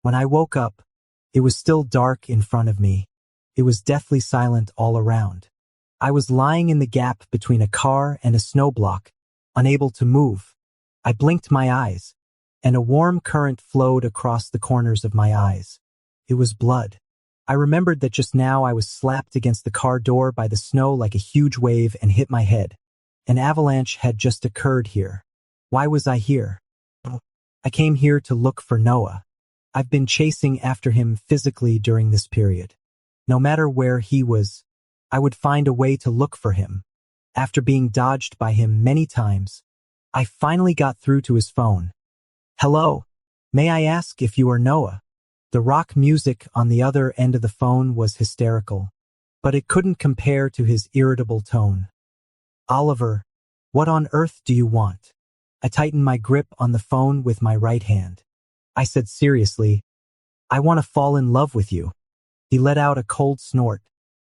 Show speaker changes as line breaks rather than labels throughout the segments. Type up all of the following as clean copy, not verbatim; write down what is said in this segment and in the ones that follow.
When I woke up, it was still dark in front of me. It was deathly silent all around. I was lying in the gap between a car and a snow block, unable to move. I blinked my eyes, and a warm current flowed across the corners of my eyes. It was blood. I remembered that just now I was slapped against the car door by the snow like a huge wave and hit my head. An avalanche had just occurred here. Why was I here? I came here to look for Noah. I've been chasing after him physically during this period. No matter where he was, I would find a way to look for him. After being dodged by him many times, I finally got through to his phone. Hello, may I ask if you are Noah? The rock music on the other end of the phone was hysterical, but it couldn't compare to his irritable tone. Oliver, what on earth do you want? I tightened my grip on the phone with my right hand. I said seriously, I want to fall in love with you. He let out a cold snort.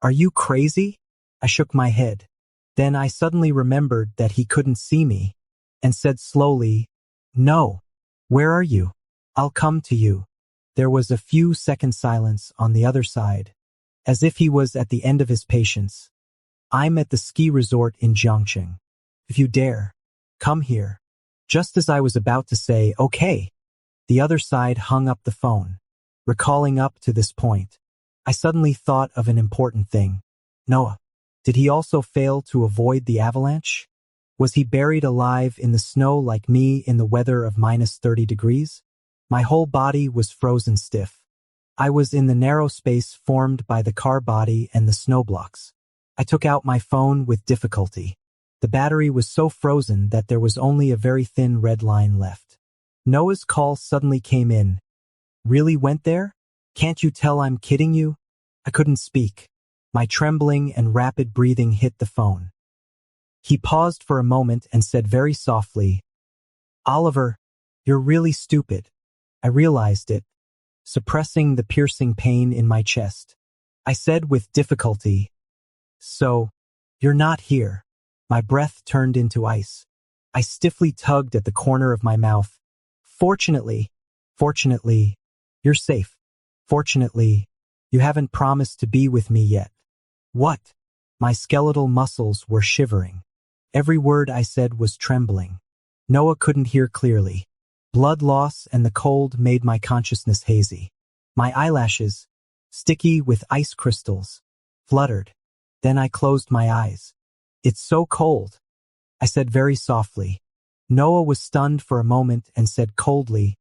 Are you crazy? I shook my head. Then I suddenly remembered that he couldn't see me, and said slowly, No. Where are you? I'll come to you. There was a few second silence on the other side, as if he was at the end of his patience. I'm at the ski resort in Jiangcheng. If you dare, come here. Just as I was about to say, okay, the other side hung up the phone. Recalling up to this point, I suddenly thought of an important thing. Noah, did he also fail to avoid the avalanche? Was he buried alive in the snow like me in the weather of -30 degrees? My whole body was frozen stiff. I was in the narrow space formed by the car body and the snow blocks. I took out my phone with difficulty. The battery was so frozen that there was only a very thin red line left. Noah's call suddenly came in. Really went there? Can't you tell I'm kidding you? I couldn't speak. My trembling and rapid breathing hit the phone. He paused for a moment and said very softly, Oliver, you're really stupid. I realized it, suppressing the piercing pain in my chest. I said with difficulty, So, you're not here. My breath turned into ice. I stiffly tugged at the corner of my mouth. Fortunately, you're safe. Fortunately, you haven't promised to be with me yet. What? My skeletal muscles were shivering. Every word I said was trembling. Noah couldn't hear clearly. Blood loss and the cold made my consciousness hazy. My eyelashes, sticky with ice crystals, fluttered. Then I closed my eyes. It's so cold, I said very softly. Noah was stunned for a moment and said coldly,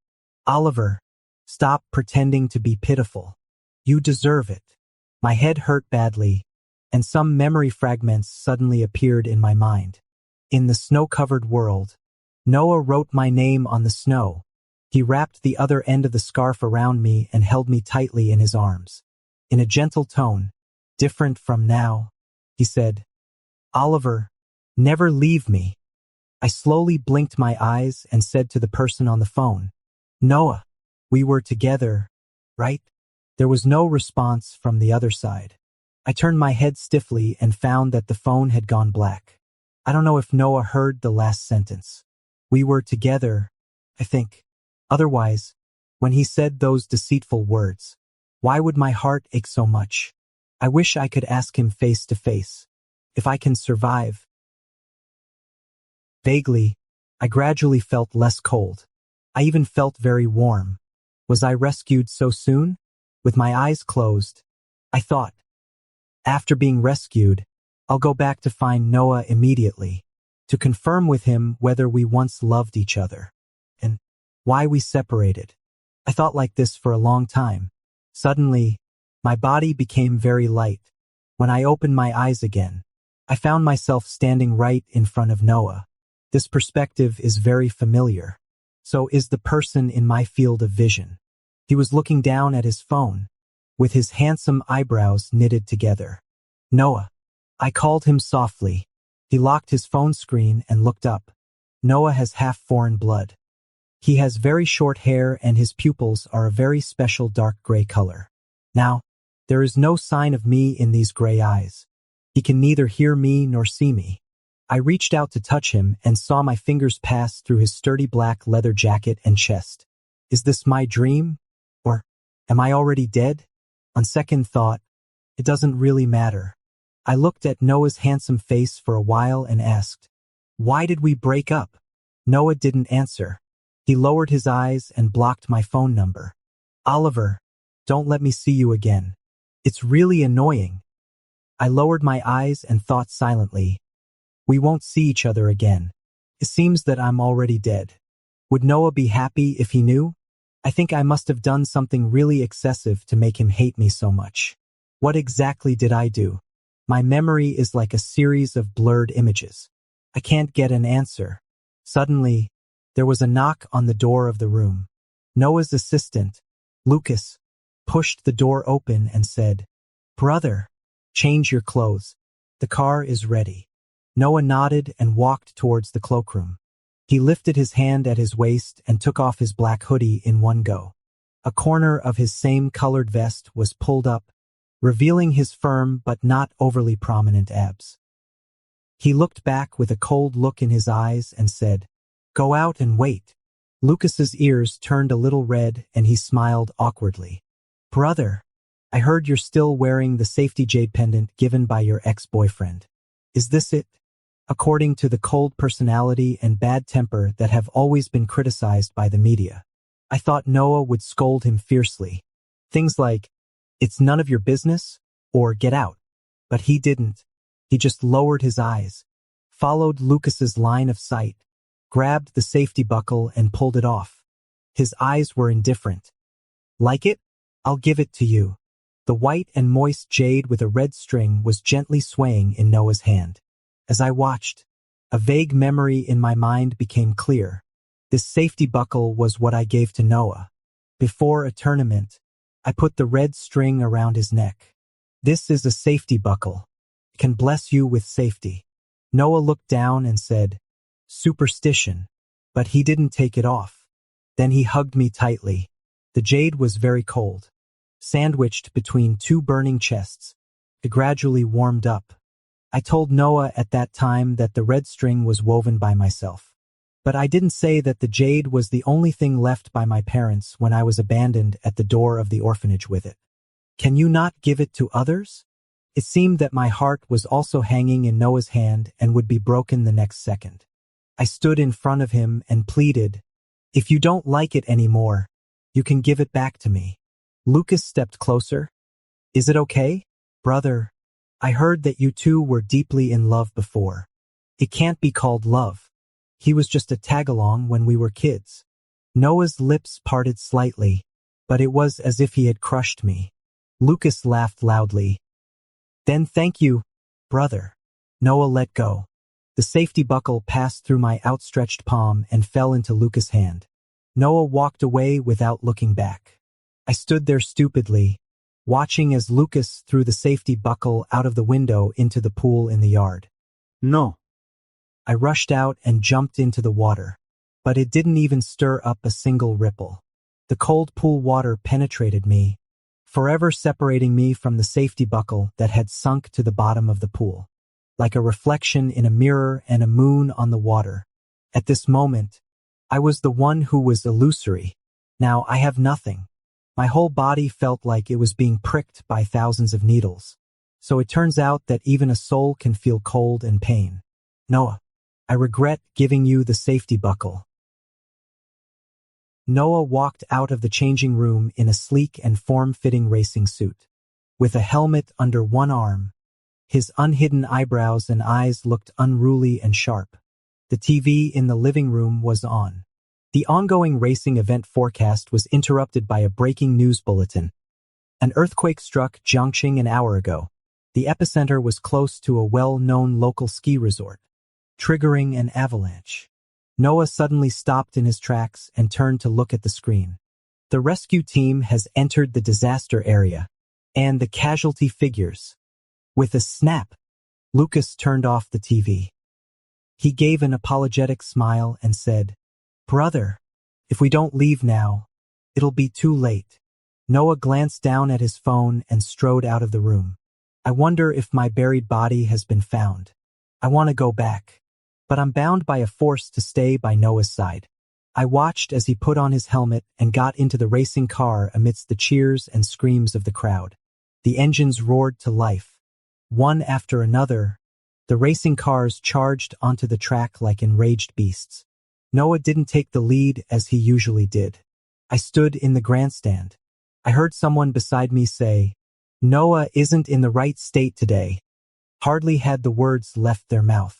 Oliver, stop pretending to be pitiful. You deserve it. My head hurt badly, and some memory fragments suddenly appeared in my mind. In the snow-covered world, Noah wrote my name on the snow. He wrapped the other end of the scarf around me and held me tightly in his arms. In a gentle tone, different from now, he said, Oliver, never leave me. I slowly blinked my eyes and said to the person on the phone, Noah, we were together, right? There was no response from the other side. I turned my head stiffly and found that the phone had gone black. I don't know if Noah heard the last sentence. We were together, I think. Otherwise, when he said those deceitful words, why would my heart ache so much? I wish I could ask him face to face. If I can survive. Vaguely, I gradually felt less cold. I even felt very warm. Was I rescued so soon? With my eyes closed, I thought, after being rescued, I'll go back to find Noah immediately, to confirm with him whether we once loved each other, and why we separated. I thought like this for a long time. Suddenly, my body became very light. When I opened my eyes again, I found myself standing right in front of Noah. This perspective is very familiar. So is the person in my field of vision. He was looking down at his phone, with his handsome eyebrows knitted together. Noah. I called him softly. He locked his phone screen and looked up. Noah has half foreign blood. He has very short hair and his pupils are a very special dark gray color. Now, there is no sign of me in these gray eyes. He can neither hear me nor see me. I reached out to touch him and saw my fingers pass through his sturdy black leather jacket and chest. Is this my dream? Or Am I already dead? On second thought, it doesn't really matter. I looked at Noah's handsome face for a while and asked, "Why did we break up?" Noah didn't answer. He lowered his eyes and blocked my phone number. "Oliver, don't let me see you again. It's really annoying." I lowered my eyes and thought silently, we won't see each other again. It seems that I'm already dead. Would Noah be happy if he knew? I think I must have done something really excessive to make him hate me so much. What exactly did I do? My memory is like a series of blurred images. I can't get an answer. Suddenly, there was a knock on the door of the room. Noah's assistant, Lucas, pushed the door open and said, "Brother, change your clothes. The car is ready." Noah nodded and walked towards the cloakroom. He lifted his hand at his waist and took off his black hoodie in one go. A corner of his same-colored vest was pulled up, revealing his firm but not overly prominent abs. He looked back with a cold look in his eyes and said, "Go out and wait." Lucas's ears turned a little red and he smiled awkwardly. "Brother, I heard you're still wearing the safety jade pendant given by your ex-boyfriend. Is this it?" According to the cold personality and bad temper that have always been criticized by the media, I thought Noah would scold him fiercely. Things like, "It's none of your business," or "Get out." But he didn't. He just lowered his eyes, followed Lucas's line of sight, grabbed the safety buckle and pulled it off. His eyes were indifferent. "Like it? I'll give it to you." The white and moist jade with a red string was gently swaying in Noah's hand. As I watched, a vague memory in my mind became clear. This safety buckle was what I gave to Noah. Before a tournament, I put the red string around his neck. "This is a safety buckle. It can bless you with safety." Noah looked down and said, "Superstition," but he didn't take it off. Then he hugged me tightly. The jade was very cold. Sandwiched between two burning chests, it gradually warmed up. I told Noah at that time that the red string was woven by myself. But I didn't say that the jade was the only thing left by my parents when I was abandoned at the door of the orphanage with it. "Can you not give it to others?" It seemed that my heart was also hanging in Noah's hand and would be broken the next second. I stood in front of him and pleaded, "If you don't like it anymore, you can give it back to me." Lucas stepped closer. "Is it okay, brother? I heard that you two were deeply in love before. It can't be called love. He was just a tag-along when we were kids." Noah's lips parted slightly, but it was as if he had crushed me. Lucas laughed loudly. "Then thank you, brother." Noah let go. The safety buckle passed through my outstretched palm and fell into Lucas' hand. Noah walked away without looking back. I stood there stupidly, watching as Lucas threw the safety buckle out of the window into the pool in the yard.
No.
I rushed out and jumped into the water, but it didn't even stir up a single ripple. The cold pool water penetrated me, forever separating me from the safety buckle that had sunk to the bottom of the pool, like a reflection in a mirror and a moon on the water. At this moment, I was the one who was illusory. Now I have nothing. My whole body felt like it was being pricked by thousands of needles. So it turns out that even a soul can feel cold and pain. Noah, I regret giving you the safety buckle. Noah walked out of the changing room in a sleek and form-fitting racing suit. With a helmet under one arm, his unhidden eyebrows and eyes looked unruly and sharp. The TV in the living room was on. The ongoing racing event forecast was interrupted by a breaking news bulletin. An earthquake struck Jiangxing an hour ago. The epicenter was close to a well-known local ski resort, triggering an avalanche. Noah suddenly stopped in his tracks and turned to look at the screen. The rescue team has entered the disaster area, and the casualty figures. With a snap, Lucas turned off the TV. He gave an apologetic smile and said, "Brother, if we don't leave now, it'll be too late." Noah glanced down at his phone and strode out of the room. "I wonder if my buried body has been found. I want to go back, but I'm bound by a force to stay by Noah's side. I watched as he put on his helmet and got into the racing car amidst the cheers and screams of the crowd. The engines roared to life. One after another, the racing cars charged onto the track like enraged beasts. Noah didn't take the lead as he usually did. I stood in the grandstand. I heard someone beside me say, "Noah isn't in the right state today." Hardly had the words left their mouth.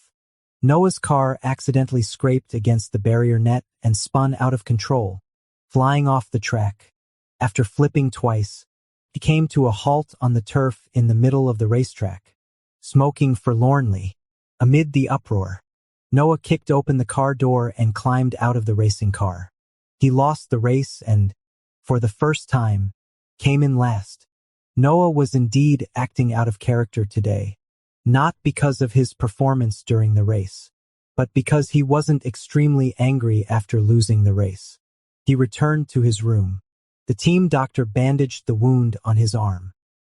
Noah's car accidentally scraped against the barrier net and spun out of control, flying off the track. After flipping twice, he came to a halt on the turf in the middle of the racetrack, smoking forlornly. Amid the uproar, Noah kicked open the car door and climbed out of the racing car. He lost the race and, for the first time, came in last. Noah was indeed acting out of character today, not because of his performance during the race, but because he wasn't extremely angry after losing the race. He returned to his room. The team doctor bandaged the wound on his arm.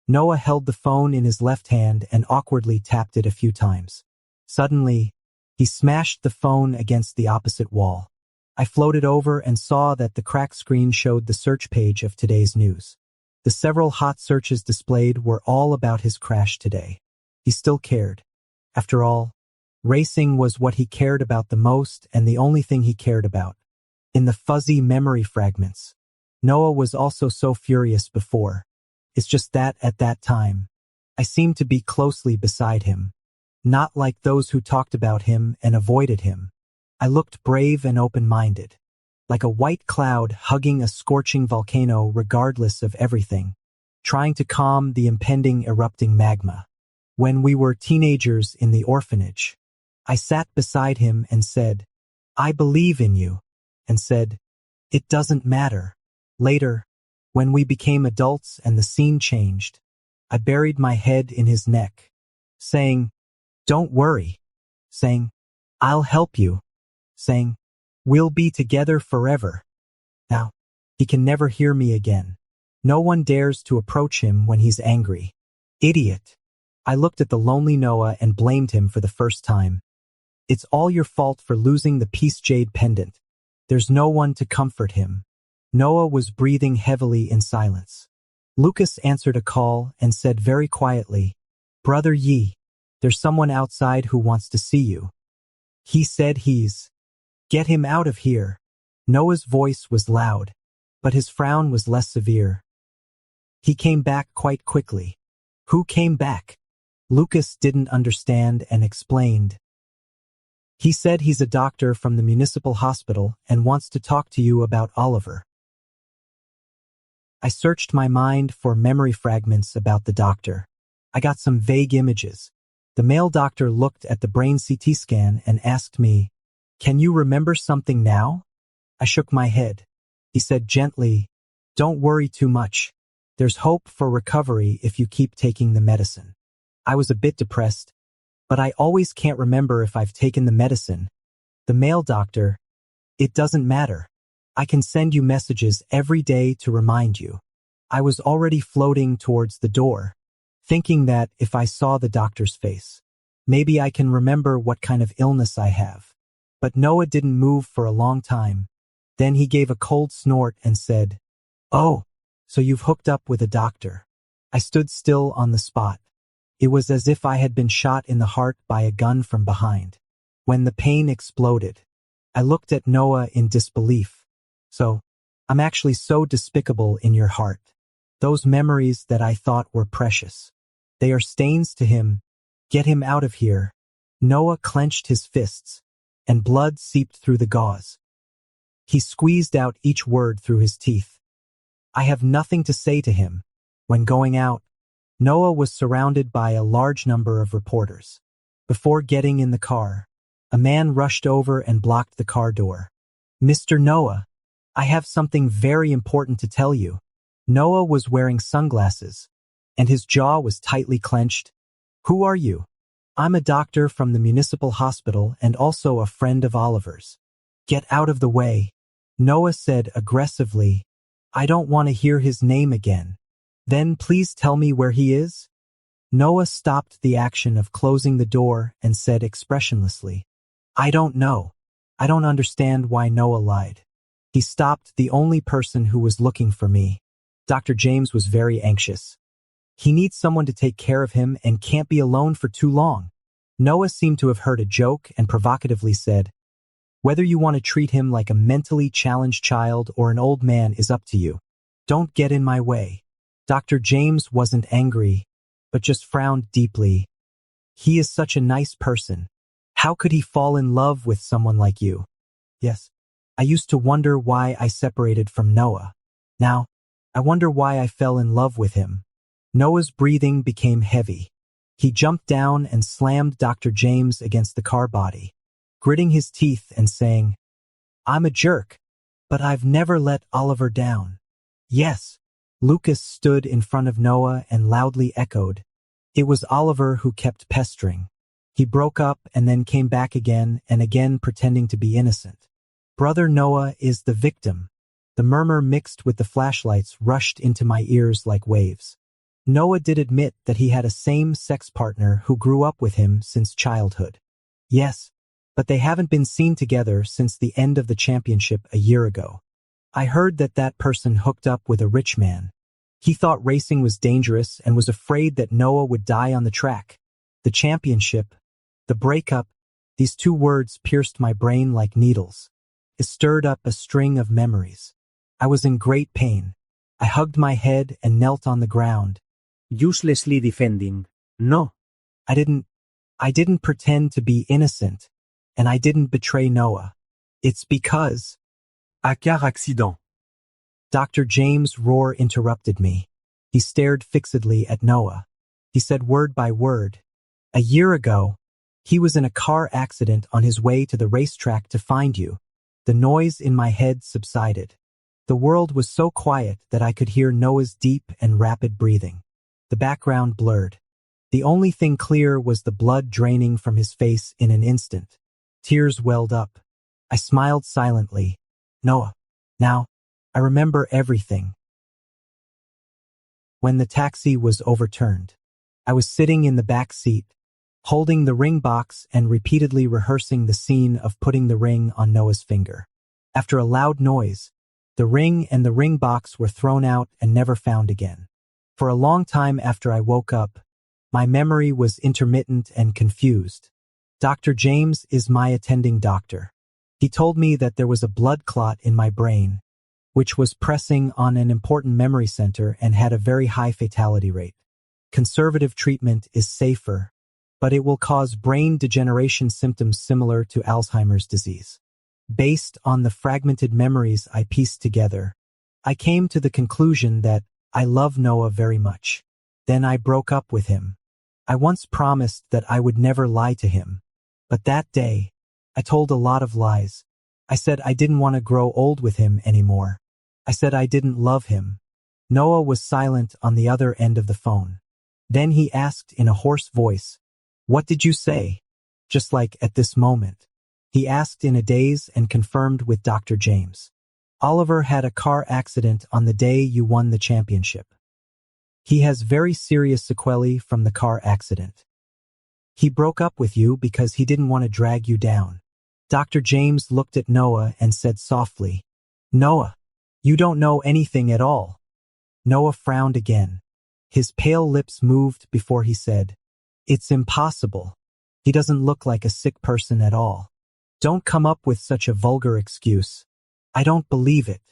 Noah held the phone in his left hand and awkwardly tapped it a few times. Suddenly, he smashed the phone against the opposite wall. I floated over and saw that the cracked screen showed the search page of today's news. The several hot searches displayed were all about his crash today. He still cared. After all, racing was what he cared about the most and the only thing he cared about. In the fuzzy memory fragments, Noah was also so furious before. It's just that at that time, I seemed to be closely beside him. Not like those who talked about him and avoided him. I looked brave and open-minded, like a white cloud hugging a scorching volcano regardless of everything, trying to calm the impending erupting magma. When we were teenagers in the orphanage, I sat beside him and said, "I believe in you," and said, "It doesn't matter." Later, when we became adults and the scene changed, I buried my head in his neck, saying, "Don't worry," saying, "I'll help you," saying, "We'll be together forever." Now, he can never hear me again. No one dares to approach him when he's angry. Idiot. I looked at the lonely Noah and blamed him for the first time. It's all your fault for losing the Peace Jade pendant. There's no one to comfort him. Noah was breathing heavily in silence. Lucas answered a call and said very quietly, "Brother Yi, there's someone outside who wants to see you." He said get him out of here. Noah's voice was loud, but his frown was less severe. He came back quite quickly. Who came back? Lucas didn't understand and explained. He said he's a doctor from the municipal hospital and wants to talk to you about Oliver. I searched my mind for memory fragments about the doctor. I got some vague images. The male doctor looked at the brain CT scan and asked me, "Can you remember something now?" I shook my head. He said gently, "Don't worry too much. There's hope for recovery if you keep taking the medicine." I was a bit depressed, but I always can't remember if I've taken the medicine. The male doctor, "It doesn't matter. I can send you messages every day to remind you." I was already floating towards the door, thinking that if I saw the doctor's face, maybe I can remember what kind of illness I have. But Noah didn't move for a long time. Then he gave a cold snort and said, "Oh, so you've hooked up with a doctor." I stood still on the spot. It was as if I had been shot in the heart by a gun from behind. When the pain exploded, I looked at Noah in disbelief. "So, I'm actually so despicable in your heart. Those memories that I thought were precious. They are stains to him. Get him out of here." Noah clenched his fists, and blood seeped through the gauze. He squeezed out each word through his teeth. I have nothing to say to him. When going out, Noah was surrounded by a large number of reporters. Before getting in the car, a man rushed over and blocked the car door. "Mr. Noah, I have something very important to tell you." Noah was wearing sunglasses, and his jaw was tightly clenched. "Who are you?" "I'm a doctor from the municipal hospital and also a friend of Oliver's." "Get out of the way," Noah said aggressively. "I don't want to hear his name again." "Then please tell me where he is." Noah stopped the action of closing the door and said expressionlessly, "I don't know." I don't understand why Noah lied. He stopped the only person who was looking for me. Dr. James was very anxious. He needs someone to take care of him and can't be alone for too long. Noah seemed to have heard a joke and provocatively said, "Whether you want to treat him like a mentally challenged child or an old man is up to you. Don't get in my way." Dr. James wasn't angry, but just frowned deeply. "He is such a nice person. How could he fall in love with someone like you?" Yes. I used to wonder why I separated from Noah. Now, I wonder why I fell in love with him. Noah's breathing became heavy. He jumped down and slammed Dr. James against the car body, gritting his teeth and saying, "I'm a jerk, but I've never let Oliver down." Yes. Lucas stood in front of Noah and loudly echoed. It was Oliver who kept pestering. He broke up and then came back again and again pretending to be innocent. Brother Noah is the victim. The murmur mixed with the flashlights rushed into my ears like waves. Noah did admit that he had a same-sex partner who grew up with him since childhood. Yes, but they haven't been seen together since the end of the championship a year ago. I heard that that person hooked up with a rich man. He thought racing was dangerous and was afraid that Noah would die on the track. The championship, the breakup, these two words pierced my brain like needles. It stirred up a string of memories. I was in great pain. I hugged my head and knelt on the ground.
Uselessly defending. No.
I didn't pretend to be innocent, and I didn't betray Noah. It's because...
À car accident.
Dr. James' roar interrupted me. He stared fixedly at Noah. He said word by word, "A year ago, he was in a car accident on his way to the racetrack to find you." The noise in my head subsided. The world was so quiet that I could hear Noah's deep and rapid breathing. The background blurred. The only thing clear was the blood draining from his face in an instant. Tears welled up. I smiled silently. "Noah, now, I remember everything." When the taxi was overturned, I was sitting in the back seat, holding the ring box and repeatedly rehearsing the scene of putting the ring on Noah's finger. After a loud noise, the ring and the ring box were thrown out and never found again. For a long time after I woke up, my memory was intermittent and confused. Dr. James is my attending doctor. He told me that there was a blood clot in my brain, which was pressing on an important memory center and had a very high fatality rate. Conservative treatment is safer, but it will cause brain degeneration symptoms similar to Alzheimer's disease. Based on the fragmented memories I pieced together, I came to the conclusion that I love Noah very much. Then I broke up with him. I once promised that I would never lie to him, but that day, I told a lot of lies. I said I didn't want to grow old with him anymore. I said I didn't love him. Noah was silent on the other end of the phone. Then he asked in a hoarse voice, "What did you say?" Just like at this moment. He asked in a daze and confirmed with Dr. James. "Oliver had a car accident on the day you won the championship. He has very serious sequelae from the car accident. He broke up with you because he didn't want to drag you down." Dr. James looked at Noah and said softly, "Noah, you don't know anything at all." Noah frowned again. His pale lips moved before he said, "It's impossible. He doesn't look like a sick person at all. Don't come up with such a vulgar excuse. I don't believe it."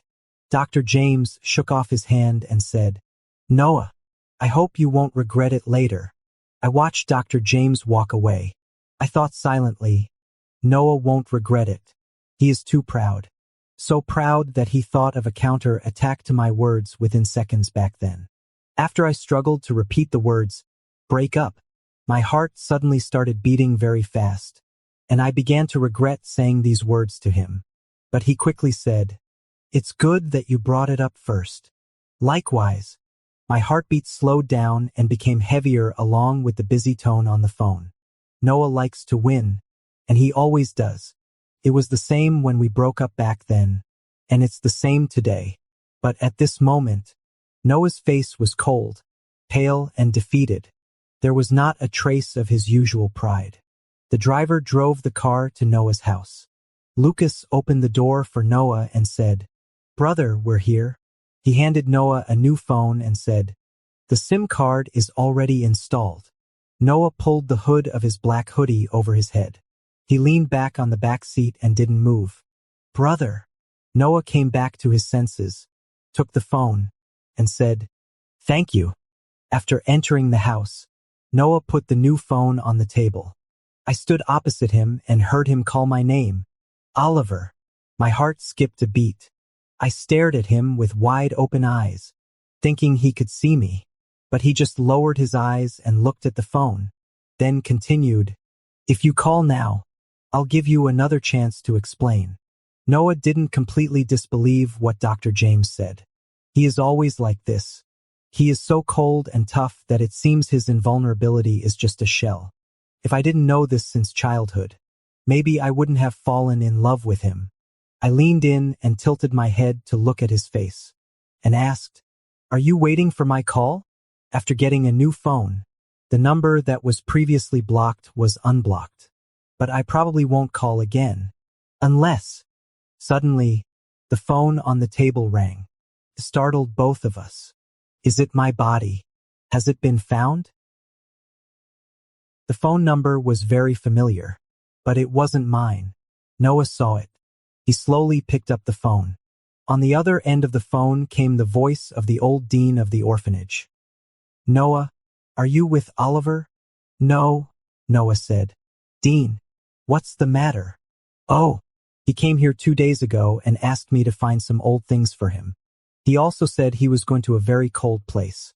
Dr. James shook off his hand and said, "Noah, I hope you won't regret it later." I watched Dr. James walk away. I thought silently, Noah won't regret it. He is too proud. So proud that he thought of a counter-attack to my words within seconds back then. After I struggled to repeat the words, "break up," my heart suddenly started beating very fast, and I began to regret saying these words to him. But he quickly said, "It's good that you brought it up first." Likewise, my heartbeat slowed down and became heavier along with the busy tone on the phone. Noah likes to win, and he always does. It was the same when we broke up back then, and it's the same today. But at this moment, Noah's face was cold, pale and defeated. There was not a trace of his usual pride. The driver drove the car to Noah's house. Lucas opened the door for Noah and said, Brother, we're here. He handed Noah a new phone and said, "The SIM card is already installed." Noah pulled the hood of his black hoodie over his head. He leaned back on the back seat and didn't move. Brother. Noah came back to his senses, took the phone, and said, "Thank you." After entering the house, Noah put the new phone on the table. I stood opposite him and heard him call my name. Oliver. My heart skipped a beat. I stared at him with wide open eyes, thinking he could see me, but he just lowered his eyes and looked at the phone, then continued, "If you call now, I'll give you another chance to explain." Noah didn't completely disbelieve what Dr. James said. He is always like this. He is so cold and tough that it seems his invulnerability is just a shell. If I didn't know this since childhood, maybe I wouldn't have fallen in love with him. I leaned in and tilted my head to look at his face, and asked, "Are you waiting for my call?" After getting a new phone, the number that was previously blocked was unblocked. But I probably won't call again. Unless... Suddenly, the phone on the table rang. It startled both of us. Is it my body? Has it been found? The phone number was very familiar, but it wasn't mine. Noah saw it. He slowly picked up the phone. On the other end of the phone came the voice of the old dean of the orphanage. "Noah, are you with Oliver?" "No," Noah said. "Dean, what's the matter?" "Oh, he came here 2 days ago and asked me to find some old things for him. He also said he was going to a very cold place.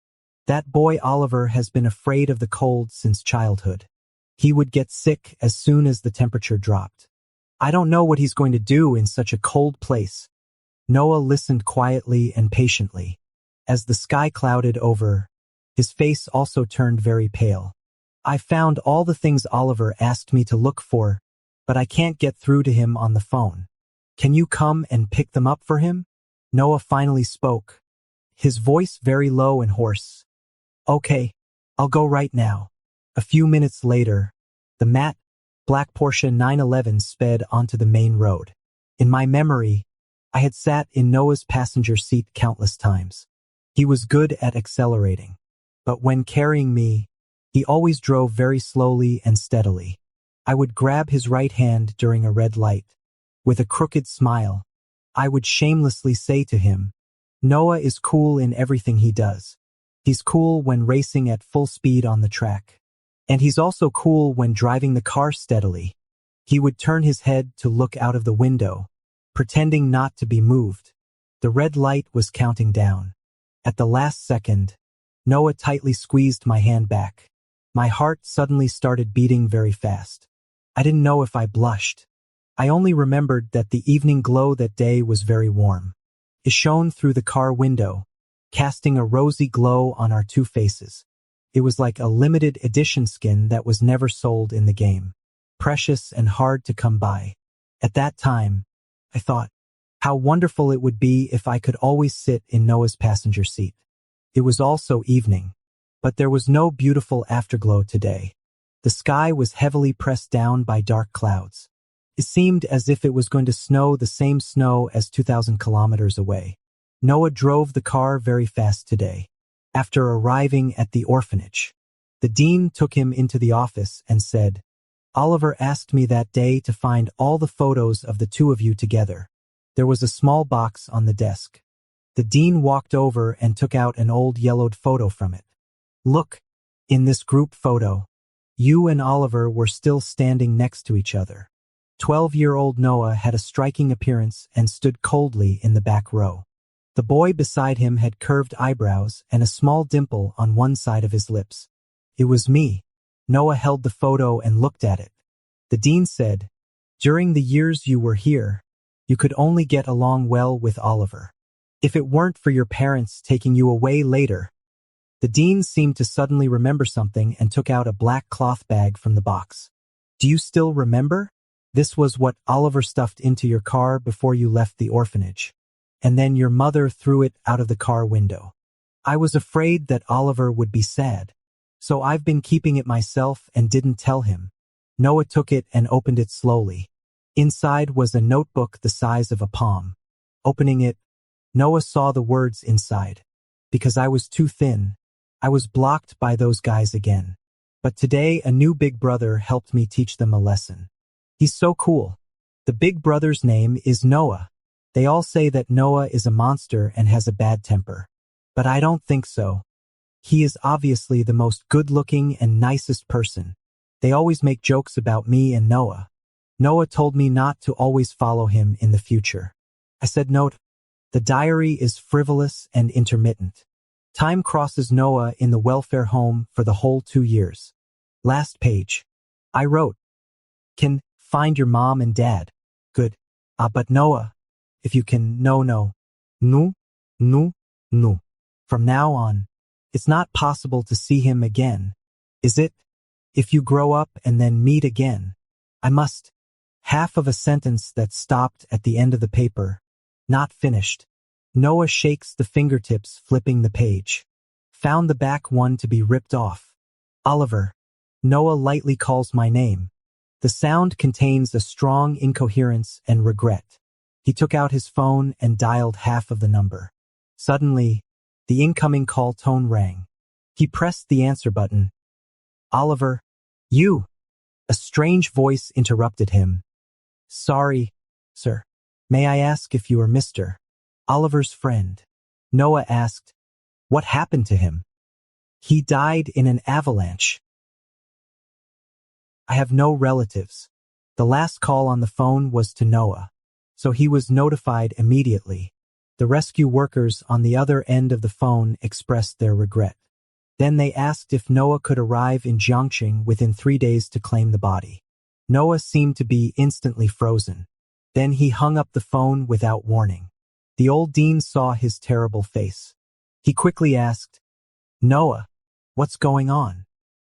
That boy Oliver has been afraid of the cold since childhood. He would get sick as soon as the temperature dropped. I don't know what he's going to do in such a cold place." Noah listened quietly and patiently. As the sky clouded over, his face also turned very pale. "I found all the things Oliver asked me to look for, but I can't get through to him on the phone. Can you come and pick them up for him?" Noah finally spoke, his voice very low and hoarse. "Okay, I'll go right now." A few minutes later, the matte, black Porsche 911 sped onto the main road. In my memory, I had sat in Noah's passenger seat countless times. He was good at accelerating, but when carrying me, he always drove very slowly and steadily. I would grab his right hand during a red light. With a crooked smile, I would shamelessly say to him, "Noah is cool in everything he does. He's cool when racing at full speed on the track. And he's also cool when driving the car steadily." He would turn his head to look out of the window, pretending not to be moved. The red light was counting down. At the last second, Noah tightly squeezed my hand back. My heart suddenly started beating very fast. I didn't know if I blushed. I only remembered that the evening glow that day was very warm. It shone through the car window, casting a rosy glow on our two faces. It was like a limited edition skin that was never sold in the game. Precious and hard to come by. At that time, I thought, how wonderful it would be if I could always sit in Noah's passenger seat. It was also evening, but there was no beautiful afterglow today. The sky was heavily pressed down by dark clouds. It seemed as if it was going to snow, the same snow as 2,000 kilometers away. Noah drove the car very fast today. After arriving at the orphanage, the dean took him into the office and said, "Oliver asked me that day to find all the photos of the two of you together." There was a small box on the desk. The dean walked over and took out an old yellowed photo from it. "Look, in this group photo, you and Oliver were still standing next to each other." 12-year-old Noah had a striking appearance and stood coldly in the back row. The boy beside him had curved eyebrows and a small dimple on one side of his lips. It was me. Noah held the photo and looked at it. The dean said, "During the years you were here, you could only get along well with Oliver. If it weren't for your parents taking you away later." The dean seemed to suddenly remember something and took out a black cloth bag from the box. "Do you still remember? This was what Oliver stuffed into your car before you left the orphanage. And then your mother threw it out of the car window. I was afraid that Oliver would be sad, so I've been keeping it myself and didn't tell him." Noah took it and opened it slowly. Inside was a notebook the size of a palm. Opening it, Noah saw the words inside. Because I was too thin, I was blocked by those guys again. But today a new big brother helped me teach them a lesson. He's so cool. The big brother's name is Noah. They all say that Noah is a monster and has a bad temper. But I don't think so. He is obviously the most good-looking and nicest person. They always make jokes about me and Noah. Noah told me not to always follow him in the future. I said, note, the diary is frivolous and intermittent. Time crosses Noah in the welfare home for the whole 2 years. Last page. I wrote, can find your mom and dad. Good. But Noah, if you can, no. From now on, it's not possible to see him again, is it? If you grow up and then meet again, I must. Half of a sentence that stopped at the end of the paper. Not finished. Noah shakes the fingertips, flipping the page. Found the back one to be ripped off. Oliver. Noah lightly calls my name. The sound contains a strong incoherence and regret. He took out his phone and dialed half of the number. Suddenly, the incoming call tone rang. He pressed the answer button. Oliver. You. A strange voice interrupted him. Sorry, sir. May I ask if you are Mr. Oliver's friend? Noah asked. What happened to him? He died in an avalanche. I have no relatives. The last call on the phone was to Noah, so he was notified immediately. The rescue workers on the other end of the phone expressed their regret. Then they asked if Noah could arrive in Jiangxing within 3 days to claim the body. Noah seemed to be instantly frozen. Then he hung up the phone without warning. The old dean saw his terrible face. He quickly asked, Noah, what's going on?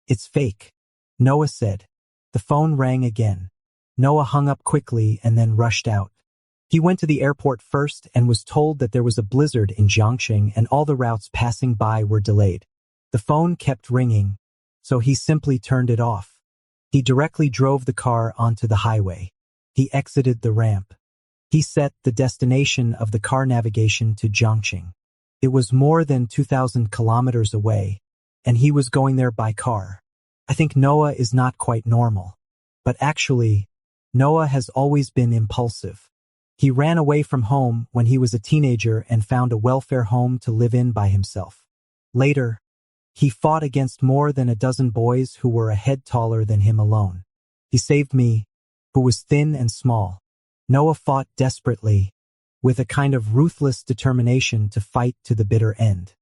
It's fake. Noah said. The phone rang again. Noah hung up quickly and then rushed out. He went to the airport first and was told that there was a blizzard in Jiangxing and all the routes passing by were delayed. The phone kept ringing, so he simply turned it off. He directly drove the car onto the highway. He exited the ramp. He set the destination of the car navigation to Jiangxing. It was more than 2,000 kilometers away, and he was going there by car. I think Noah is not quite normal. But actually, Noah has always been impulsive. He ran away from home when he was a teenager and found a welfare home to live in by himself. Later, he fought against more than a dozen boys who were a head taller than him alone. He saved me, who was thin and small. Noah fought desperately, with a kind of ruthless determination to fight to the bitter end.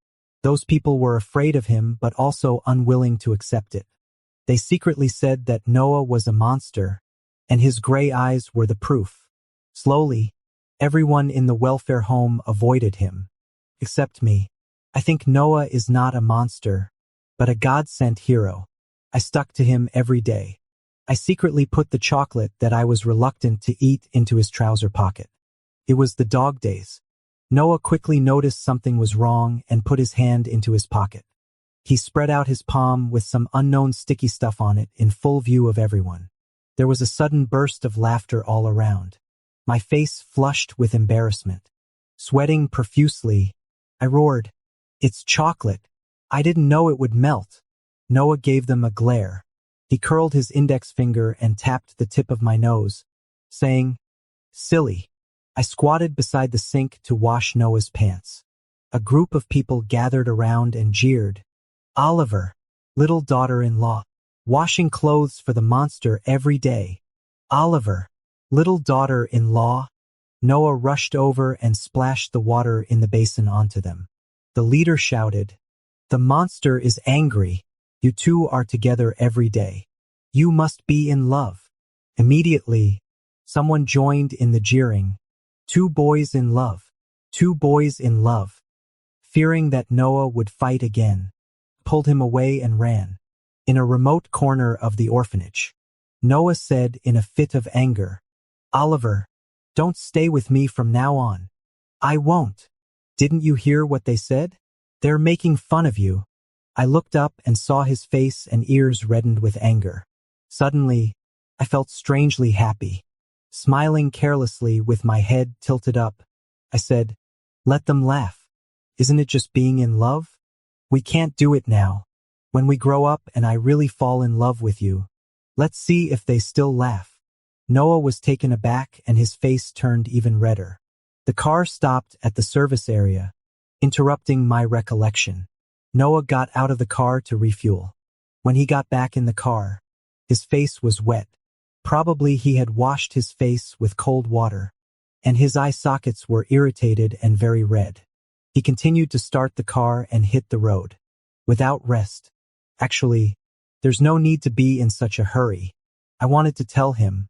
Those people were afraid of him but also unwilling to accept it. They secretly said that Noah was a monster, and his gray eyes were the proof. Slowly, everyone in the welfare home avoided him. Except me. I think Noah is not a monster, but a God-sent hero. I stuck to him every day. I secretly put the chocolate that I was reluctant to eat into his trouser pocket. It was the dog days. Noah quickly noticed something was wrong and put his hand into his pocket. He spread out his palm with some unknown sticky stuff on it in full view of everyone. There was a sudden burst of laughter all around. My face flushed with embarrassment. Sweating profusely, I roared, "It's chocolate. I didn't know it would melt." Noah gave them a glare. He curled his index finger and tapped the tip of my nose, saying, "Silly." I squatted beside the sink to wash Noah's pants. A group of people gathered around and jeered. Oliver, little daughter-in-law, washing clothes for the monster every day. Oliver, little daughter-in-law. Noah rushed over and splashed the water in the basin onto them. The leader shouted, "The monster is angry. You two are together every day. You must be in love." Immediately, someone joined in the jeering. "Two boys in love. Two boys in love." Fearing that Noah would fight again, pulled him away and ran. In a remote corner of the orphanage, Noah said in a fit of anger, "Oliver, don't stay with me from now on." "I won't." "Didn't you hear what they said? They're making fun of you." I looked up and saw his face and ears reddened with anger. Suddenly, I felt strangely happy. Smiling carelessly with my head tilted up, I said, Let them laugh. Isn't it just being in love? We can't do it now. When we grow up and I really fall in love with you, let's see if they still laugh. Noah was taken aback and his face turned even redder. The car stopped at the service area, interrupting my recollection. Noah got out of the car to refuel. When he got back in the car, his face was wet. Probably he had washed his face with cold water, and his eye sockets were irritated and very red. He continued to start the car and hit the road, without rest. Actually, there's no need to be in such a hurry. I wanted to tell him.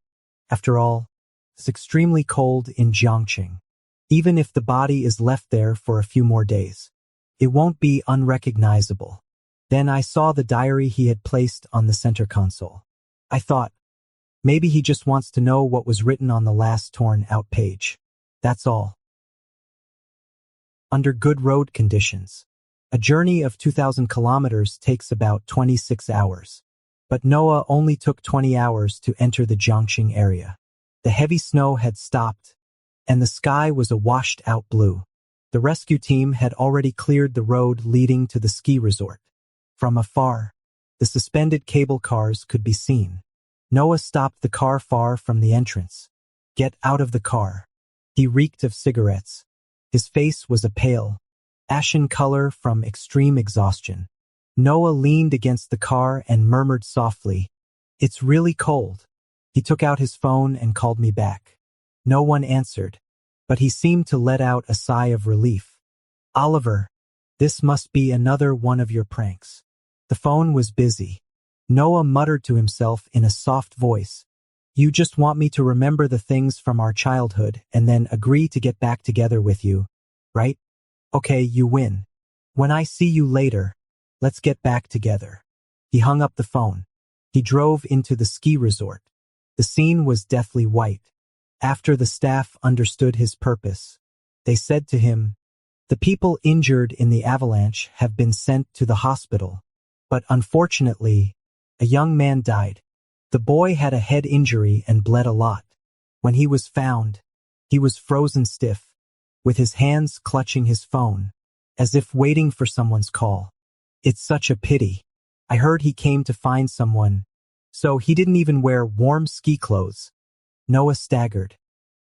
After all, it's extremely cold in Jiangqing. Even if the body is left there for a few more days, it won't be unrecognizable. Then I saw the diary he had placed on the center console. I thought, maybe he just wants to know what was written on the last torn-out page. That's all. Under good road conditions, a journey of 2,000 kilometers takes about 26 hours. But Noah only took 20 hours to enter the Jiangqing area. The heavy snow had stopped, and the sky was a washed-out blue. The rescue team had already cleared the road leading to the ski resort. From afar, the suspended cable cars could be seen. Noah stopped the car far from the entrance. Get out of the car. He reeked of cigarettes. His face was a pale, ashen color from extreme exhaustion. Noah leaned against the car and murmured softly, "It's really cold." He took out his phone and called me back. No one answered, but he seemed to let out a sigh of relief. "Oliver, this must be another one of your pranks." The phone was busy. Noah muttered to himself in a soft voice, "You just want me to remember the things from our childhood and then agree to get back together with you, right? Okay, you win. When I see you later, let's get back together." He hung up the phone. He drove into the ski resort. The scene was deathly white. After the staff understood his purpose, they said to him, "The people injured in the avalanche have been sent to the hospital. But unfortunately, a young man died. The boy had a head injury and bled a lot. When he was found, he was frozen stiff, with his hands clutching his phone, as if waiting for someone's call. It's such a pity. I heard he came to find someone, so he didn't even wear warm ski clothes." Noah staggered.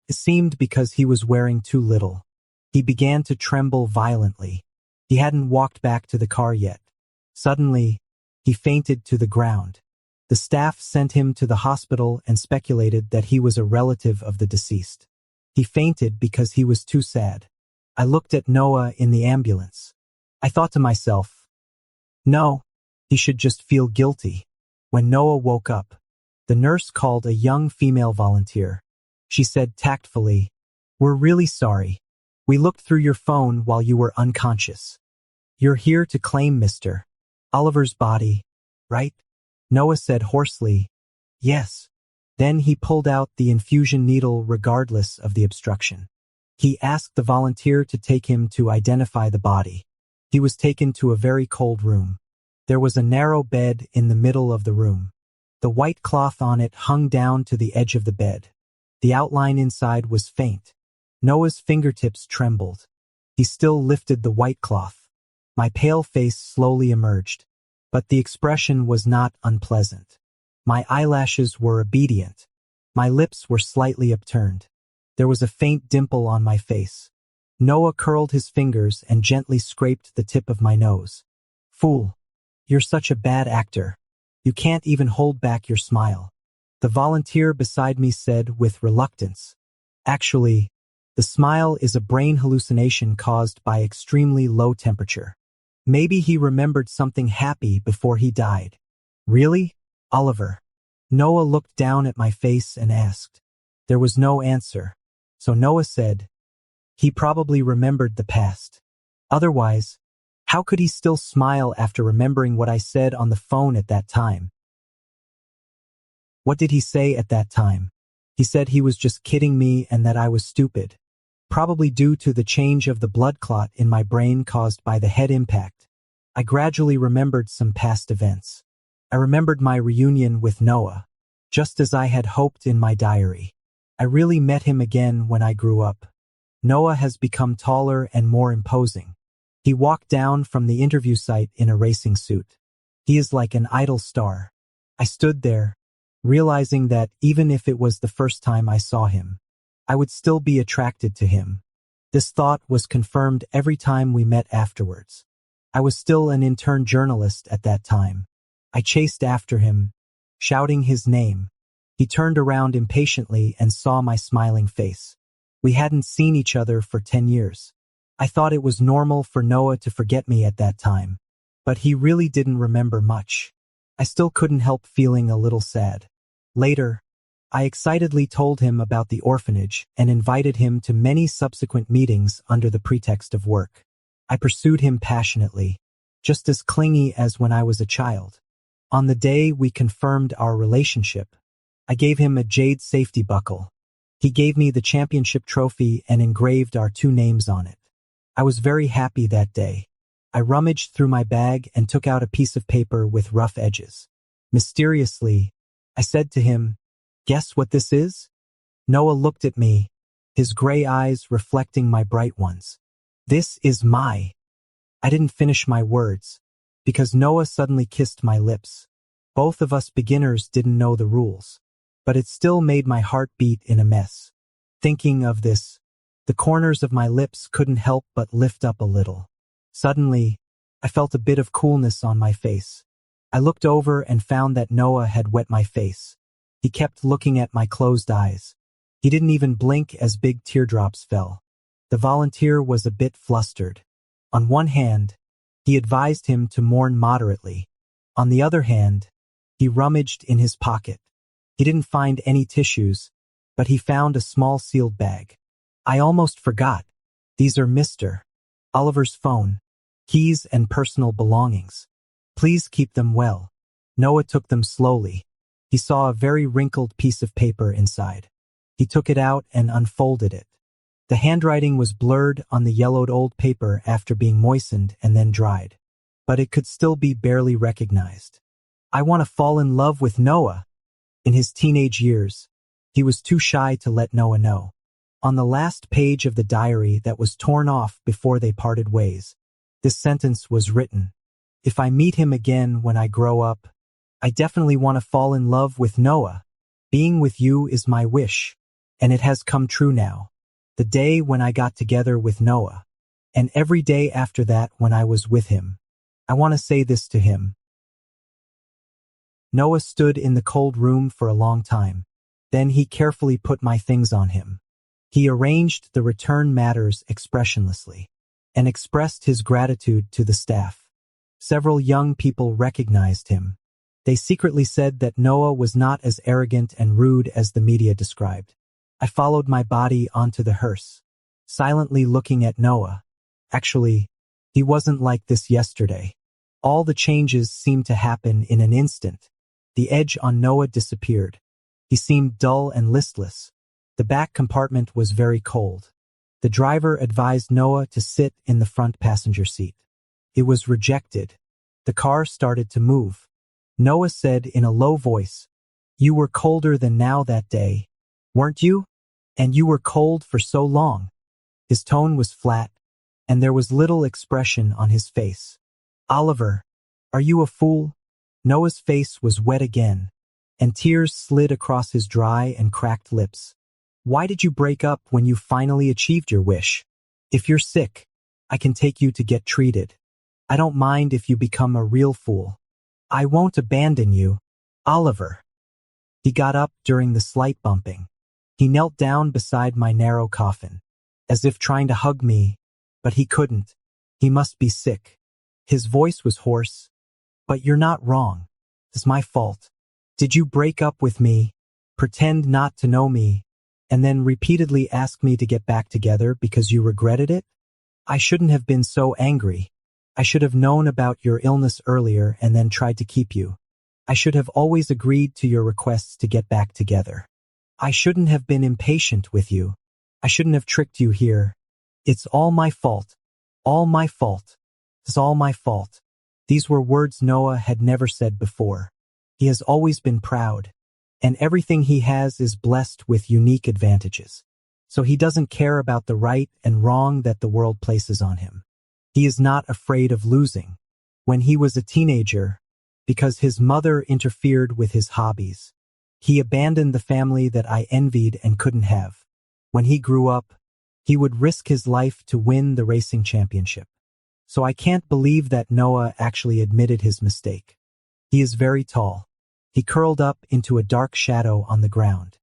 It seemed because he was wearing too little. He began to tremble violently. He hadn't walked back to the car yet. Suddenly, he fainted to the ground. The staff sent him to the hospital and speculated that he was a relative of the deceased. He fainted because he was too sad. I looked at Noah in the ambulance. I thought to myself, no, he should just feel guilty. When Noah woke up, the nurse called a young female volunteer. She said tactfully, "We're really sorry. We looked through your phone while you were unconscious. You're here to claim Mr. Oliver's body, right?" Noah said hoarsely, "Yes." Then he pulled out the infusion needle regardless of the obstruction. He asked the volunteer to take him to identify the body. He was taken to a very cold room. There was a narrow bed in the middle of the room. The white cloth on it hung down to the edge of the bed. The outline inside was faint. Noah's fingertips trembled. He still lifted the white cloth. My pale face slowly emerged, but the expression was not unpleasant. My eyelashes were obedient. My lips were slightly upturned. There was a faint dimple on my face. Noah curled his fingers and gently scraped the tip of my nose. "Fool, you're such a bad actor. You can't even hold back your smile." The volunteer beside me said with reluctance, "Actually, the smile is a brain hallucination caused by extremely low temperature. Maybe he remembered something happy before he died." "Really, Oliver?" Noah looked down at my face and asked. There was no answer, so Noah said, "He probably remembered the past. Otherwise, how could he still smile after remembering what I said on the phone at that time?" "What did he say at that time?" "He said he was just kidding me and that I was stupid. Probably due to the change of the blood clot in my brain caused by the head impact. I gradually remembered some past events. I remembered my reunion with Noah, just as I had hoped in my diary. I really met him again when I grew up. Noah has become taller and more imposing. He walked down from the interview site in a racing suit. He is like an idol star. I stood there, realizing that even if it was the first time I saw him, I would still be attracted to him. This thought was confirmed every time we met afterwards. I was still an intern journalist at that time. I chased after him, shouting his name. He turned around impatiently and saw my smiling face. We hadn't seen each other for 10 years. I thought it was normal for Noah to forget me at that time, but he really didn't remember much. I still couldn't help feeling a little sad. Later, I excitedly told him about the orphanage and invited him to many subsequent meetings under the pretext of work. I pursued him passionately, just as clingy as when I was a child. On the day we confirmed our relationship, I gave him a jade safety buckle. He gave me the championship trophy and engraved our two names on it. I was very happy that day. I rummaged through my bag and took out a piece of paper with rough edges. Mysteriously, I said to him, "Guess what this is?" Noah looked at me, his gray eyes reflecting my bright ones. "This is my..." I didn't finish my words, because Noah suddenly kissed my lips. Both of us beginners didn't know the rules, but it still made my heart beat in a mess. Thinking of this, the corners of my lips couldn't help but lift up a little. Suddenly, I felt a bit of coolness on my face. I looked over and found that Noah had wet my face. He kept looking at my closed eyes. He didn't even blink as big teardrops fell. The volunteer was a bit flustered. On one hand, he advised him to mourn moderately. On the other hand, he rummaged in his pocket. He didn't find any tissues, but he found a small sealed bag. I almost forgot. These are Mr. Oliver's phone, keys and personal belongings. Please keep them well. Noah took them slowly. He saw a very wrinkled piece of paper inside. He took it out and unfolded it. The handwriting was blurred on the yellowed old paper after being moistened and then dried, but it could still be barely recognized. I want to fall in love with Noah. In his teenage years, he was too shy to let Noah know. On the last page of the diary that was torn off before they parted ways, this sentence was written: "If I meet him again when I grow up, I definitely want to fall in love with Noah. Being with you is my wish, and it has come true now. The day when I got together with Noah, and every day after that when I was with him, I want to say this to him." Noah stood in the cold room for a long time. Then he carefully put my things on him. He arranged the return matters expressionlessly and expressed his gratitude to the staff. Several young people recognized him. They secretly said that Noah was not as arrogant and rude as the media described. I followed my body onto the hearse, silently looking at Noah. Actually, he wasn't like this yesterday. All the changes seemed to happen in an instant. The edge on Noah disappeared. He seemed dull and listless. The back compartment was very cold. The driver advised Noah to sit in the front passenger seat. It was rejected. The car started to move. Noah said in a low voice, "You were colder than now that day, weren't you? And you were cold for so long." His tone was flat, and there was little expression on his face. "Oliver, are you a fool?" Noah's face was wet again, and tears slid across his dry and cracked lips. "Why did you break up when you finally achieved your wish? If you're sick, I can take you to get treated. I don't mind if you become a real fool. I won't abandon you, Oliver." He got up during the slight bumping. He knelt down beside my narrow coffin, as if trying to hug me, but he couldn't. He must be sick. His voice was hoarse. "But you're not wrong. It's my fault. Did you break up with me, pretend not to know me, and then repeatedly ask me to get back together because you regretted it? I shouldn't have been so angry. I should have known about your illness earlier and then tried to keep you. I should have always agreed to your requests to get back together. I shouldn't have been impatient with you. I shouldn't have tricked you here. It's all my fault. All my fault. It's all my fault." These were words Noah had never said before. He has always been proud, and everything he has is blessed with unique advantages. so he doesn't care about the right and wrong that the world places on him. He is not afraid of losing. When he was a teenager, because his mother interfered with his hobbies, he abandoned the family that I envied and couldn't have. When he grew up, he would risk his life to win the racing championship. So I can't believe that Noah actually admitted his mistake. He is very tall. He curled up into a dark shadow on the ground.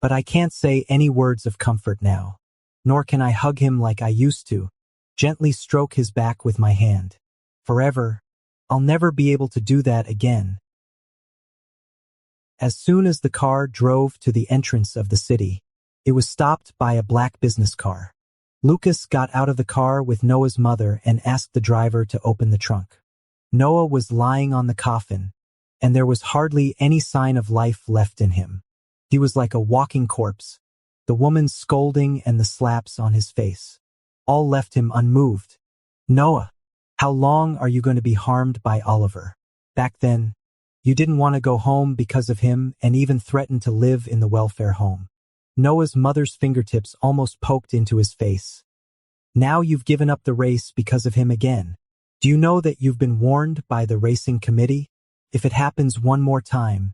But I can't say any words of comfort now, nor can I hug him like I used to, gently stroke his back with my hand. Forever, I'll never be able to do that again. As soon as the car drove to the entrance of the city, it was stopped by a black business car. Lucas got out of the car with Noah's mother and asked the driver to open the trunk. Noah was lying on the coffin, and there was hardly any sign of life left in him. He was like a walking corpse. The woman's scolding and the slaps on his face all left him unmoved. Noah, how long are you going to be harmed by Oliver? Back then, you didn't want to go home because of him and even threatened to live in the welfare home. Noah's mother's fingertips almost poked into his face. Now you've given up the race because of him again. Do you know that you've been warned by the racing committee? If it happens one more time,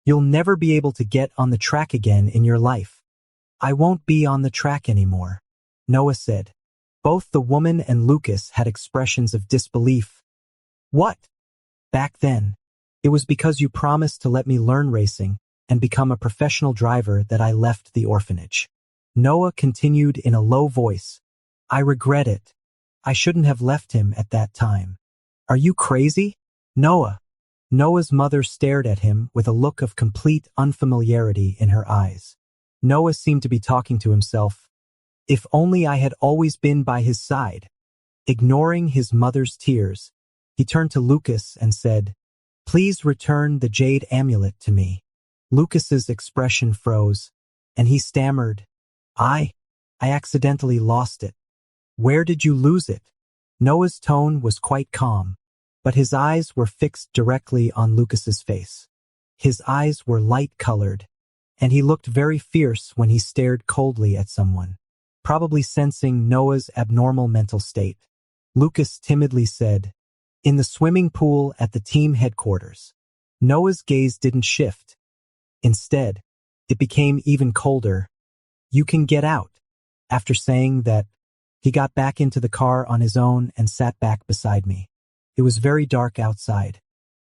you'll never be able to get on the track again in your life. I won't be on the track anymore, Noah said. Both the woman and Lucas had expressions of disbelief. What? Back then, it was because you promised to let me learn racing and become a professional driver that I left the orphanage. Noah continued in a low voice. I regret it. I shouldn't have left him at that time. Are you crazy? Noah. Noah's mother stared at him with a look of complete unfamiliarity in her eyes. Noah seemed to be talking to himself. If only I had always been by his side. Ignoring his mother's tears, he turned to Lucas and said, Please return the jade amulet to me. Lucas's expression froze, and he stammered, I accidentally lost it. Where did you lose it? Noah's tone was quite calm, but his eyes were fixed directly on Lucas's face. His eyes were light-colored, and he looked very fierce when he stared coldly at someone, probably sensing Noah's abnormal mental state. Lucas timidly said, In the swimming pool at the team headquarters. Noah's gaze didn't shift. Instead, it became even colder. You can get out. After saying that, he got back into the car on his own and sat back beside me. It was very dark outside.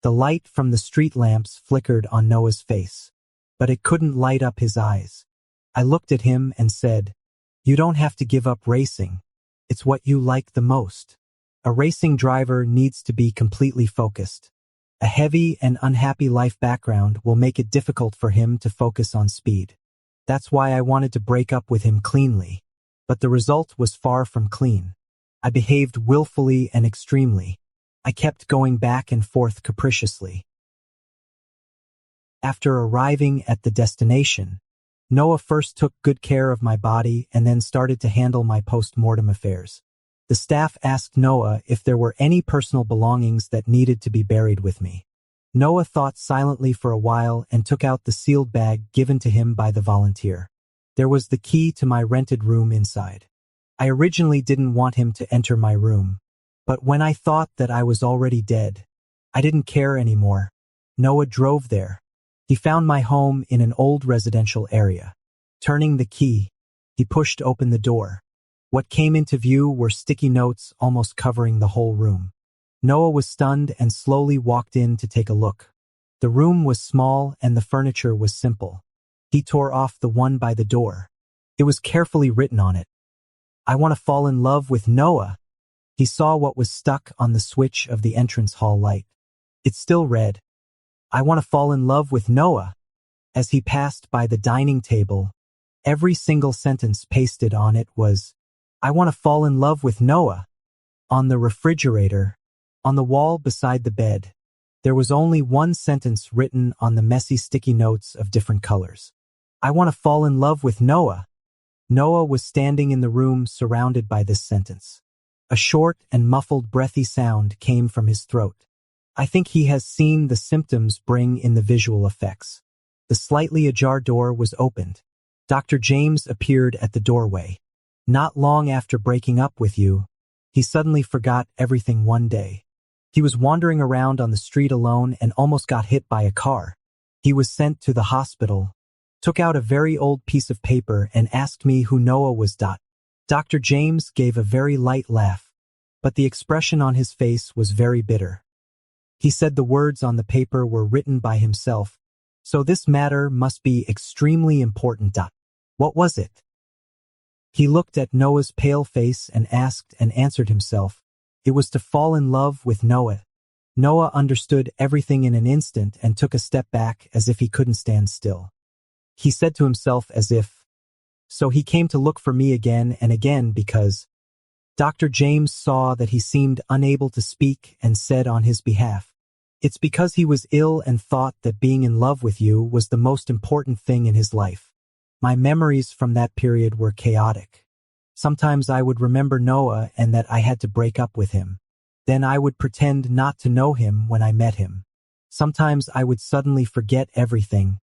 The light from the street lamps flickered on Noah's face, but it couldn't light up his eyes. I looked at him and said, You don't have to give up racing. It's what you like the most. A racing driver needs to be completely focused. A heavy and unhappy life background will make it difficult for him to focus on speed. That's why I wanted to break up with him cleanly. But the result was far from clean. I behaved willfully and extremely. I kept going back and forth capriciously. After arriving at the destination, Noah first took good care of my body and then started to handle my post-mortem affairs. The staff asked Noah if there were any personal belongings that needed to be buried with me. Noah thought silently for a while and took out the sealed bag given to him by the volunteer. There was the key to my rented room inside. I originally didn't want him to enter my room, but when I thought that I was already dead, I didn't care anymore. Noah drove there. He found my home in an old residential area. Turning the key, he pushed open the door. What came into view were sticky notes almost covering the whole room. Noah was stunned and slowly walked in to take a look. The room was small and the furniture was simple. He tore off the one by the door. It was carefully written on it. I want to fall in love with Noah. He saw what was stuck on the switch of the entrance hall light. It still read, I want to fall in love with Noah. As he passed by the dining table, every single sentence pasted on it was, I want to fall in love with Noah. On the refrigerator, on the wall beside the bed, there was only one sentence written on the messy sticky notes of different colors. I want to fall in love with Noah. Noah was standing in the room surrounded by this sentence. A short and muffled breathy sound came from his throat. I think he has seen the symptoms bring in the visual effects. The slightly ajar door was opened. Dr. James appeared at the doorway. Not long after breaking up with you, he suddenly forgot everything one day. He was wandering around on the street alone and almost got hit by a car. He was sent to the hospital, took out a very old piece of paper and asked me who Noah was. Dr. James gave a very light laugh, but the expression on his face was very bitter. He said the words on the paper were written by himself, so this matter must be extremely important. What was it? He looked at Noah's pale face and asked and answered himself. It was to fall in love with Noah. Noah understood everything in an instant and took a step back as if he couldn't stand still. He said to himself as if, so he came to look for me again and again because Dr. James saw that he seemed unable to speak and said on his behalf, it's because he was ill and thought that being in love with you was the most important thing in his life. My memories from that period were chaotic. Sometimes I would remember Noah and that I had to break up with him. Then I would pretend not to know him when I met him. Sometimes I would suddenly forget everything,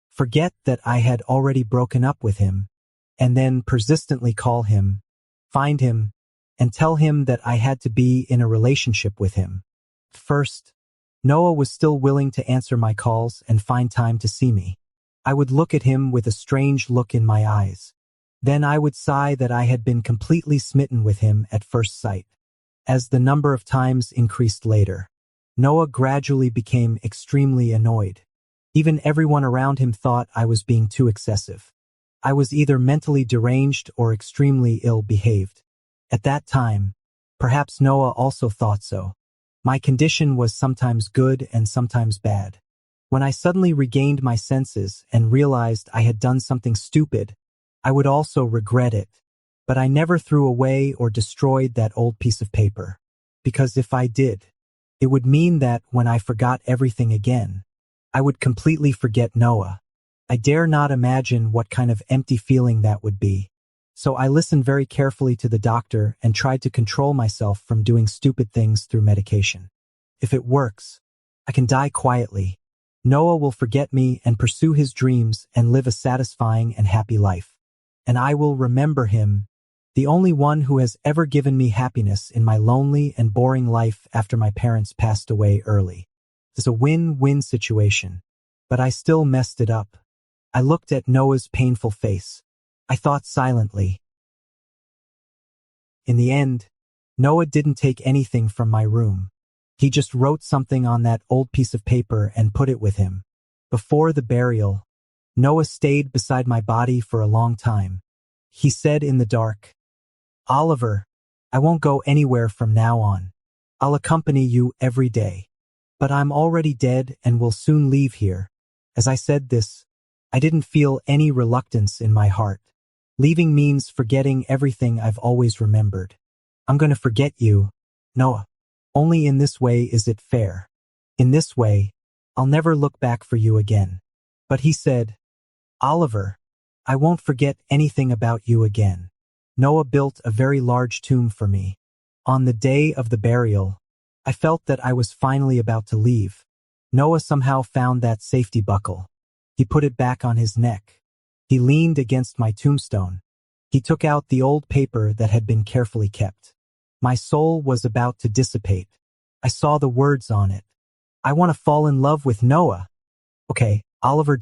forget that I had already broken up with him, and then persistently call him, find him, and tell him that I had to be in a relationship with him. First, Noah was still willing to answer my calls and find time to see me. I would look at him with a strange look in my eyes. Then I would sigh that I had been completely smitten with him at first sight. As the number of times increased later, Noah gradually became extremely annoyed. Even everyone around him thought I was being too excessive. I was either mentally deranged or extremely ill-behaved. At that time, perhaps Noah also thought so. My condition was sometimes good and sometimes bad. When I suddenly regained my senses and realized I had done something stupid, I would also regret it. But I never threw away or destroyed that old piece of paper. Because if I did, it would mean that when I forgot everything again, I would completely forget Noah. I dare not imagine what kind of empty feeling that would be. So I listened very carefully to the doctor and tried to control myself from doing stupid things through medication. If it works, I can die quietly. Noah will forget me and pursue his dreams and live a satisfying and happy life. And I will remember him, the only one who has ever given me happiness in my lonely and boring life after my parents passed away early. It's a win-win situation. But I still messed it up. I looked at Noah's painful face. I thought silently. In the end, Noah didn't take anything from my room. He just wrote something on that old piece of paper and put it with him. Before the burial, Noah stayed beside my body for a long time. He said in the dark, Oliver, I won't go anywhere from now on. I'll accompany you every day. But I'm already dead and will soon leave here. As I said this, I didn't feel any reluctance in my heart. Leaving means forgetting everything I've always remembered. I'm going to forget you, Noah. Only in this way is it fair. In this way, I'll never look back for you again. But he said, Oliver, I won't forget anything about you again. Noah built a very large tomb for me. On the day of the burial, I felt that I was finally about to leave. Noah somehow found that safety buckle. He put it back on his neck. He leaned against my tombstone. He took out the old paper that had been carefully kept. My soul was about to dissipate. I saw the words on it. I want to fall in love with Noah. Okay, Oliver.